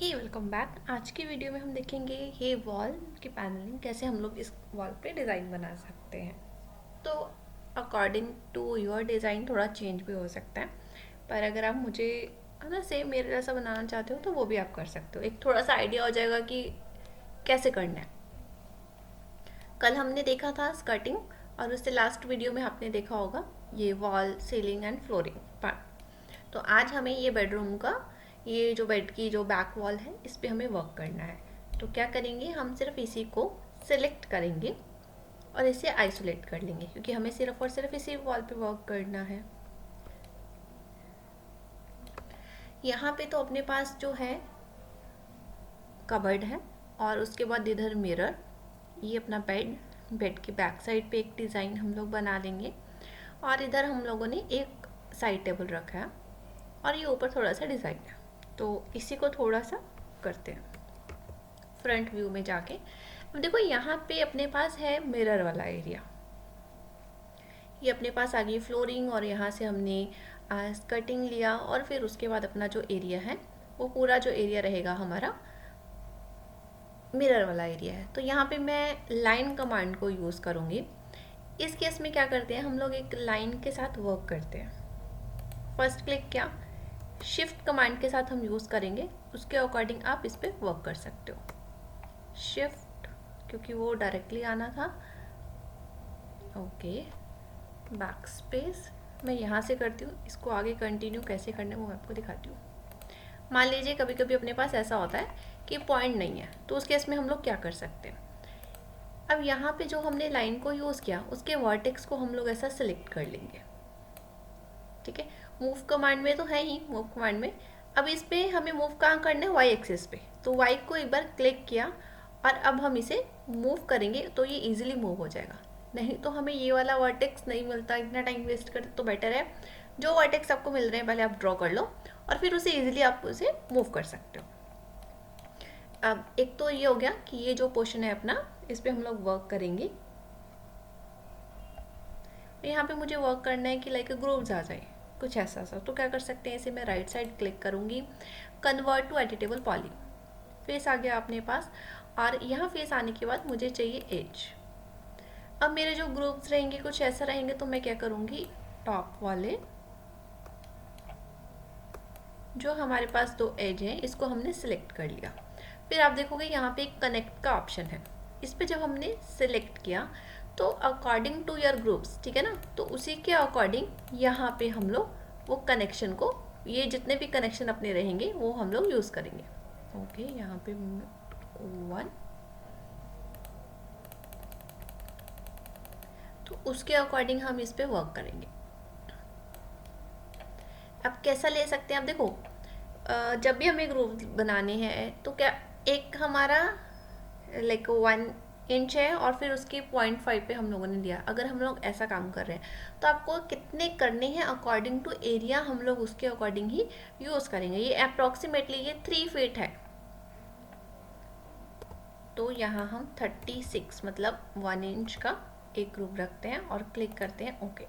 हे welcome back. आज की video में हम देखेंगे ये वॉल की पैनलिंग कैसे हम लोग इस वॉल पे डिज़ाइन बना सकते हैं। तो अकॉर्डिंग टू योर डिज़ाइन थोड़ा चेंज भी हो सकता है, पर अगर आप मुझे ना सेम मेरे जैसा बनाना चाहते हो तो वो भी आप कर सकते हो। एक थोड़ा सा आइडिया हो जाएगा कि कैसे करना है। कल हमने देखा था स्कर्टिंग, और उससे लास्ट वीडियो में आपने देखा होगा ये wall, ceiling and flooring part. तो आज हमें ये बेडरूम का, ये जो बेड की जो बैक वॉल है, इस पे हमें वर्क करना है। तो क्या करेंगे, हम सिर्फ इसी को सिलेक्ट करेंगे और इसे आइसोलेट कर लेंगे, क्योंकि हमें सिर्फ और सिर्फ इसी वॉल पे वर्क करना है। यहाँ पे तो अपने पास जो है कबर्ड है, और उसके बाद इधर मिरर, ये अपना बेड, बेड के बैक साइड पे एक डिज़ाइन हम लोग बना लेंगे। और इधर हम लोगों ने एक साइड टेबल रखा है, और ये ऊपर थोड़ा सा डिज़ाइन है। तो इसी को थोड़ा सा करते हैं फ्रंट व्यू में जाके। अब देखो यहाँ पे अपने पास है मिरर वाला एरिया, ये अपने पास आ गई फ्लोरिंग, और यहाँ से हमने कटिंग लिया, और फिर उसके बाद अपना जो एरिया है वो पूरा जो एरिया रहेगा हमारा मिरर वाला एरिया है। तो यहाँ पे मैं लाइन कमांड को यूज़ करूँगी। इस केस में क्या करते हैं हम लोग, एक लाइन के साथ वर्क करते हैं। फर्स्ट क्लिक क्या, शिफ्ट कमांड के साथ हम यूज़ करेंगे, उसके अकॉर्डिंग आप इस पर वर्क कर सकते हो। शिफ्ट, क्योंकि वो डायरेक्टली आना था। ओके, बैक स्पेस मैं यहाँ से करती हूँ, इसको आगे कंटिन्यू कैसे करना है वो मैं आपको दिखाती हूँ। मान लीजिए कभी कभी अपने पास ऐसा होता है कि पॉइंट नहीं है, तो उस केस में हम लोग क्या कर सकते हैं। अब यहाँ पे जो हमने लाइन को यूज़ किया, उसके वर्टेक्स को हम लोग ऐसा सिलेक्ट कर लेंगे। ठीक है, मूव कमांड में तो है ही, मूव कमांड में। अब इस पे हमें मूव कहाँ करना है, वाई एक्सिस पे। तो वाई को एक बार क्लिक किया, और अब हम इसे मूव करेंगे तो ये इजीली मूव हो जाएगा। नहीं तो हमें ये वाला वर्टेक्स नहीं मिलता, इतना टाइम वेस्ट करते, तो बेटर है जो वर्टेक्स आपको मिल रहे हैं पहले आप ड्रॉ कर लो, और फिर उसे इजीली आप उसे मूव कर सकते हो। अब एक तो ये हो गया कि ये जो पोर्शन है अपना, इस पे हम लोग वर्क करेंगे। यहाँ पे मुझे वर्क करना है कि लाइक ग्रूव्स आ जाए, कुछ ऐसा सा। तो क्या कर सकते हैं, इसे मैं राइट साइड क्लिक करूँगी, convert to editable poly, face आ गया अपने पास। और यहाँ फेस आने के बाद मुझे चाहिए एज। अब मेरे जो ग्रुप्स रहेंगे कुछ ऐसा रहेंगे, तो मैं क्या करूँगी, टॉप वाले जो हमारे पास दो एज हैं, इसको हमने सिलेक्ट कर लिया। फिर आप देखोगे यहाँ पे एक कनेक्ट का ऑप्शन है, इस पर जब हमने सिलेक्ट किया तो अकॉर्डिंग टू योर ग्रुप्स, ठीक है ना, तो उसी के अकॉर्डिंग यहाँ पे हम लोग वो कनेक्शन को, ये जितने भी कनेक्शन अपने रहेंगे वो हम लोग यूज़ करेंगे। ओके, यहाँ पे 1, तो उसके अकॉर्डिंग हम इस पे वर्क करेंगे। अब कैसा ले सकते हैं आप, देखो जब भी हमें ग्रुप बनाने हैं तो क्या, एक हमारा लाइक 1 इंच है, और फिर उसकी 0.5 पे हम लोगों ने दिया। अगर हम लोग ऐसा काम कर रहे हैं तो आपको कितने करने हैं अकॉर्डिंग टू एरिया, हम लोग उसके अकॉर्डिंग ही यूज़ करेंगे। ये अप्रॉक्सीमेटली ये 3 फीट है, तो यहाँ हम 36 मतलब 1 इंच का एक ग्रुप रखते हैं और क्लिक करते हैं ओके।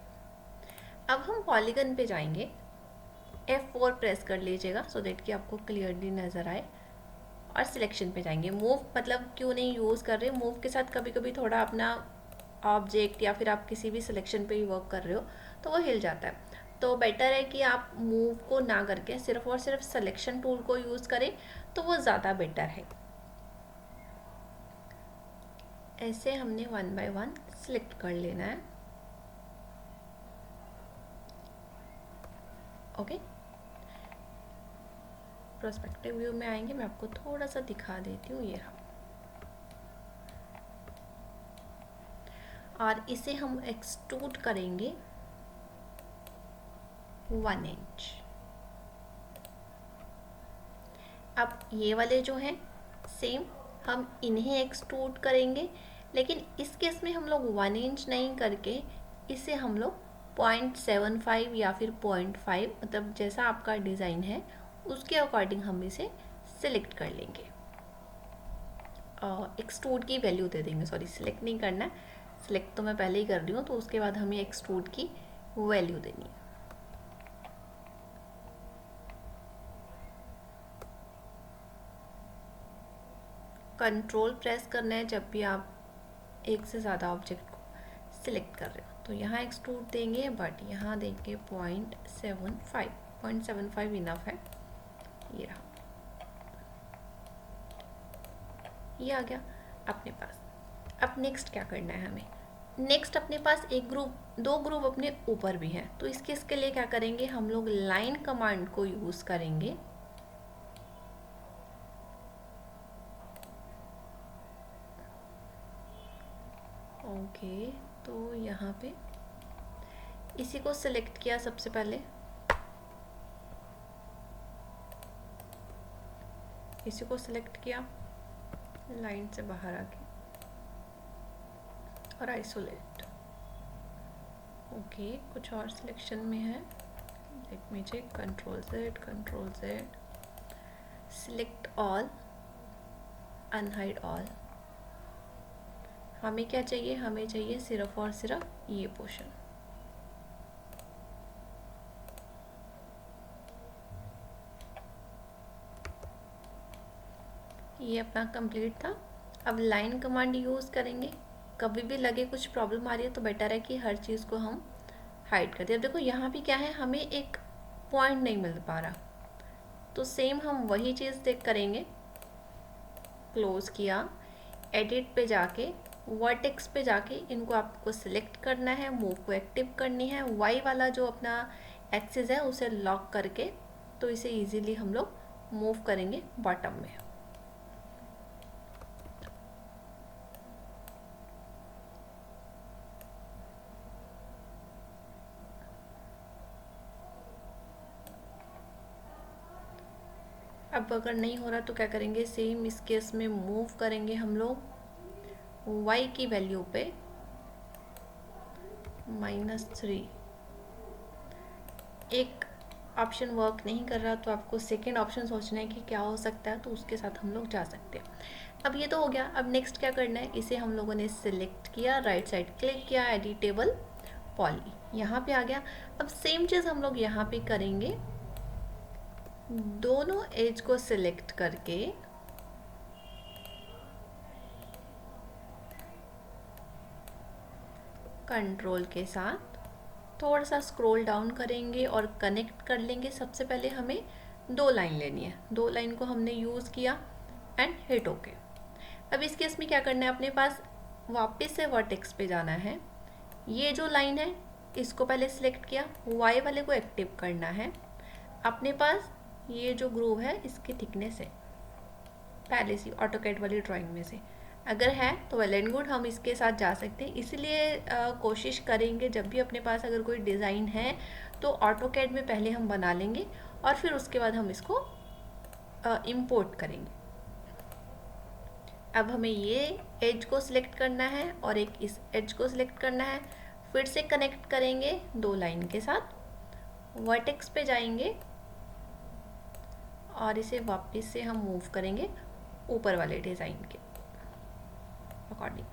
अब हम पॉलीगन पे जाएंगे, F4 प्रेस कर लीजिएगा सो देट कि आपको क्लियरली नज़र आए, और सिलेक्शन पे जाएंगे। मूव मतलब क्यों नहीं यूज़ कर रहे, मूव के साथ कभी कभी थोड़ा अपना ऑब्जेक्ट या फिर आप किसी भी सिलेक्शन पे ही वर्क कर रहे हो तो वो हिल जाता है। तो बेटर है कि आप मूव को ना करके सिर्फ और सिर्फ सिलेक्शन टूल को यूज़ करें, तो वो ज़्यादा बेटर है। ऐसे हमने 1 बाय 1 सिलेक्ट कर लेना है। ओके, प्रोस्पेक्टिव व्यू में आएंगे, मैं आपको थोड़ा सा दिखा देती हूँ, ये रहा। और इसे हम एक्सट्रूड करेंगे 1 इंच। अब ये वाले जो हैं सेम हम इन्हें एक्सट्रूड करेंगे, लेकिन इस केस में हम लोग 1 इंच नहीं करके इसे हम लोग 0.75 या फिर 0.5, मतलब जैसा आपका डिज़ाइन है उसके अकॉर्डिंग हम इसे सिलेक्ट कर लेंगे। एक्सट्रूड की वैल्यू दे देंगे, सॉरी सिलेक्ट नहीं करना है, सिलेक्ट तो मैं पहले ही कर रही हूँ, तो उसके बाद हमें एक्सट्रूड की वैल्यू देनी है। कंट्रोल प्रेस करना है जब भी आप एक से ज़्यादा ऑब्जेक्ट को सिलेक्ट कर रहे हो। तो यहाँ एक्सट्रूड देंगे, बट यहाँ देंगे 0.75 इनफ है। ये रहा, ये आ गया अपने पास। अब नेक्स्ट क्या करना है हमें? नेक्स्ट अपने पास एक ग्रुप, दो ग्रुप अपने ऊपर भी हैं, तो इसके लिए क्या करेंगे हम लोग? लाइन कमांड को यूज़ करेंगे। ओके, तो यहाँ पे इसी को सिलेक्ट किया सबसे पहले, इसी को सिलेक्ट किया लाइन से बाहर आके और आइसोलेट। ओके, कुछ और सिलेक्शन में है, let me check. Control Z, select all, unhide all. हमें क्या चाहिए? हमें चाहिए सिर्फ और सिर्फ ये पोर्शन। ये अपना कंप्लीट था। अब लाइन कमांड यूज़ करेंगे। कभी भी लगे कुछ प्रॉब्लम आ रही है तो बेटर है कि हर चीज़ को हम हाइड कर दें। अब देखो यहाँ भी क्या है, हमें एक पॉइंट नहीं मिल पा रहा, तो सेम हम वही चीज़ देख करेंगे। क्लोज किया, एडिट पे जाके वर्टेक्स पे जाके इनको आपको सिलेक्ट करना है, मूव को एक्टिव करनी है। वाई वाला जो अपना एक्सिस है उसे लॉक करके, तो इसे इजीली हम लोग मूव करेंगे बॉटम में। अब अगर नहीं हो रहा तो क्या करेंगे? सेम इस केस में मूव करेंगे हम लोग y की वैल्यू पे -3। एक ऑप्शन वर्क नहीं कर रहा तो आपको सेकेंड ऑप्शन सोचना है कि क्या हो सकता है, तो उसके साथ हम लोग जा सकते हैं। अब ये तो हो गया। अब नेक्स्ट क्या करना है? इसे हम लोगों ने सिलेक्ट किया, राइट साइड क्लिक किया, एडिटेबल पॉली यहाँ पे आ गया। अब सेम चीज़ हम लोग यहाँ पे करेंगे, दोनों एज को सिलेक्ट करके कंट्रोल के साथ थोड़ा सा स्क्रॉल डाउन करेंगे और कनेक्ट कर लेंगे। सबसे पहले हमें दो लाइन लेनी है, दो लाइन को हमने यूज़ किया एंड हिट ओके। अब इस केस में क्या करना है? अपने पास वापस से वर्टेक्स पे जाना है। ये जो लाइन है इसको पहले सिलेक्ट किया, वाई वाले को एक्टिव करना है। अपने पास ये जो ग्रूव है इसकी थिकनेस है पहले से ऑटोकैड वाली ड्राइंग में से, अगर है तो वेल एंड गुड, हम इसके साथ जा सकते हैं। इसलिए कोशिश करेंगे जब भी अपने पास अगर कोई डिज़ाइन है तो ऑटोकैड में पहले हम बना लेंगे और फिर उसके बाद हम इसको इंपोर्ट करेंगे। अब हमें ये एज को सिलेक्ट करना है और एक इस एज को सिलेक्ट करना है, फिर से कनेक्ट करेंगे दो लाइन के साथ, वर्टेक्स पे जाएंगे और इसे वापस से हम मूव करेंगे ऊपर वाले डिज़ाइन के अकॉर्डिंग।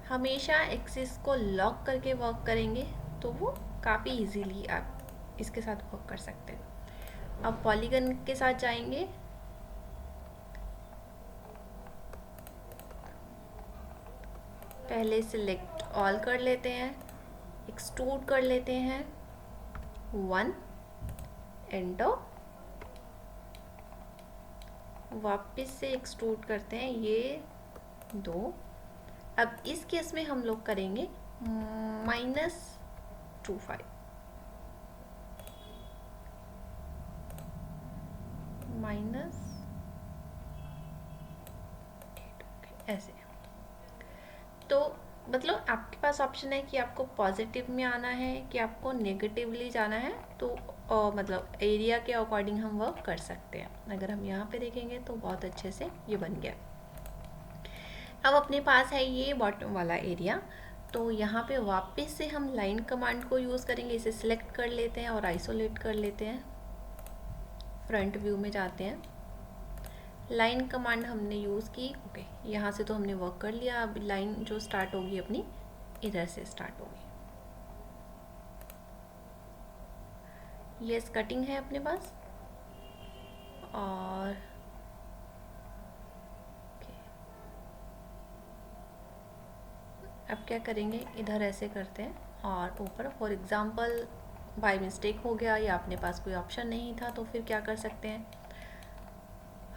हमेशा एक्सिस को लॉक करके वर्क करेंगे तो वो काफ़ी इजीली आप इसके साथ वर्क कर सकते हैं। अब पॉलीगन के साथ जाएंगे, पहले सिलेक्ट ऑल कर लेते हैं, एक्सट्रूड कर लेते हैं 1, एंटर, वापस से एक्सट्रूड करते हैं ये 2। अब इस केस में हम लोग करेंगे -25, ऐसे। तो मतलब आपके पास ऑप्शन है कि आपको पॉजिटिव में आना है कि आपको नेगेटिवली जाना है, तो मतलब एरिया के अकॉर्डिंग हम वर्क कर सकते हैं। अगर हम यहाँ पे देखेंगे तो बहुत अच्छे से ये बन गया। अब अपने पास है ये बॉटम वाला एरिया, तो यहाँ पे वापस से हम लाइन कमांड को यूज़ करेंगे। इसे सिलेक्ट कर लेते हैं और आइसोलेट कर लेते हैं, फ्रंट व्यू में जाते हैं। लाइन कमांड हमने यूज़ की, ओके, यहाँ से तो हमने वर्क कर लिया। अब लाइन जो स्टार्ट होगी अपनी इधर से स्टार्ट होगी। ये कटिंग है अपने पास और अब क्या करेंगे, इधर ऐसे करते हैं और ऊपर फॉर एग्ज़ाम्पल बाय मिस्टेक हो गया या अपने पास कोई ऑप्शन नहीं था तो फिर क्या कर सकते हैं,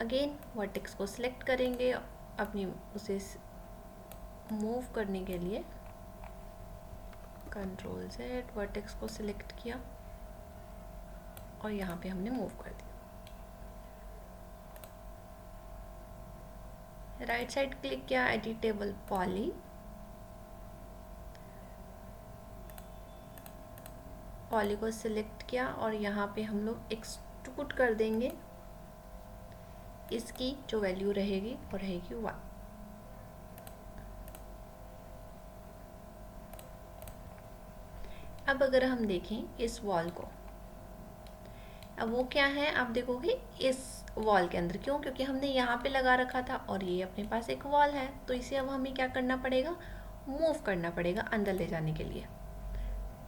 अगेन वर्टेक्स को सिलेक्ट करेंगे अपनी उसे मूव करने के लिए, कंट्रोल Z, वर्टेक्स को सिलेक्ट किया और यहाँ पे हमने मूव कर दिया। राइट साइड क्लिक किया, एडिटेबल पॉली, पॉली को सिलेक्ट किया और यहाँ पे हम लोग एक्सट्रूड कर देंगे, इसकी जो वैल्यू रहेगी वो रहेगी 1। अब अगर हम देखें इस वॉल को, अब वो क्या है आप देखोगे इस वॉल के अंदर, क्यों, क्योंकि हमने यहाँ पे लगा रखा था और ये अपने पास एक वॉल है, तो इसे अब हमें क्या करना पड़ेगा, मूव करना पड़ेगा अंदर ले जाने के लिए।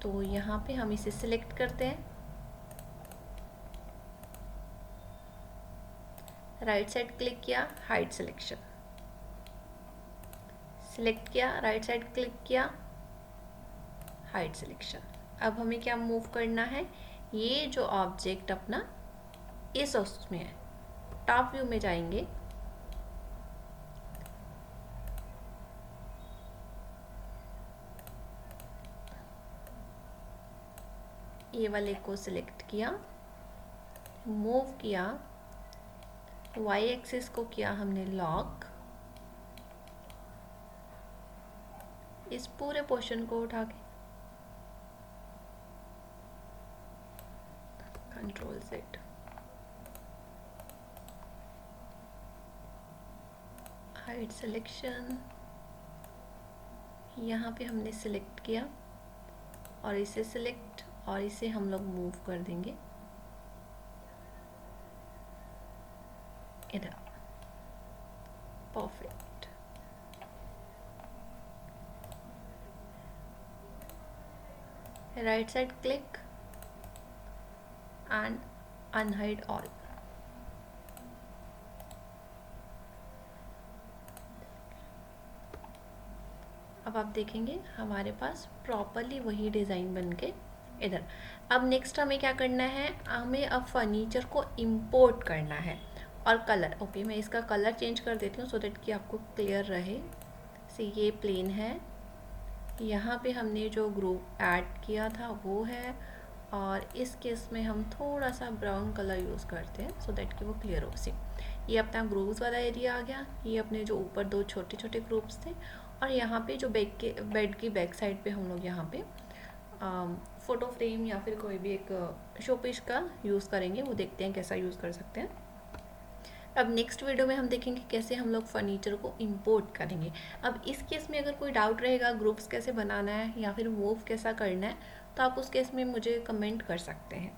तो यहाँ पे हम इसे सिलेक्ट करते हैं, राइट साइड क्लिक किया, हाइड सिलेक्शन, सिलेक्ट किया, राइट साइड क्लिक किया, हाइड सिलेक्शन। अब हमें क्या मूव करना है, ये जो ऑब्जेक्ट अपना इस उसमें है, टॉप व्यू में जाएंगे, ये वाले को सिलेक्ट किया, मूव किया, वाई एक्सिस को किया हमने लॉक, इस पूरे पोर्शन को उठा के कंट्रोल Z, हाइड सिलेक्शन, यहाँ पे हमने सिलेक्ट किया और इसे सिलेक्ट और इसे हम लोग मूव कर देंगे इधर, perfect. Right side click and unhide all. अब आप देखेंगे हमारे पास प्रॉपरली वही डिज़ाइन बन के इधर। अब नेक्स्ट हमें क्या करना है, हमें अब फर्नीचर को इंपोर्ट करना है और कलर, ओके मैं इसका कलर चेंज कर देती हूँ सो दैट कि आपको क्लियर रहे। से ये प्लेन है, यहाँ पे हमने जो ग्रुप ऐड किया था वो है और इस केस में हम थोड़ा सा ब्राउन कलर यूज़ करते हैं सो दैट कि वो क्लियर हो। सी ये अपना ग्रुप्स वाला एरिया आ गया, ये अपने जो ऊपर दो छोटे छोटे ग्रुप्स थे और यहाँ पे जो बेड की बैक साइड पे हम लोग यहाँ पे फ़ोटो फ्रेम या फिर कोई भी एक शोपीस का यूज़ करेंगे, वो देखते हैं कैसा यूज़ कर सकते हैं। अब नेक्स्ट वीडियो में हम देखेंगे कैसे हम लोग फर्नीचर को इंपोर्ट करेंगे। अब इस केस में अगर कोई डाउट रहेगा ग्रुप्स कैसे बनाना है या फिर मूव कैसा करना है तो आप उस केस में मुझे कमेंट कर सकते हैं।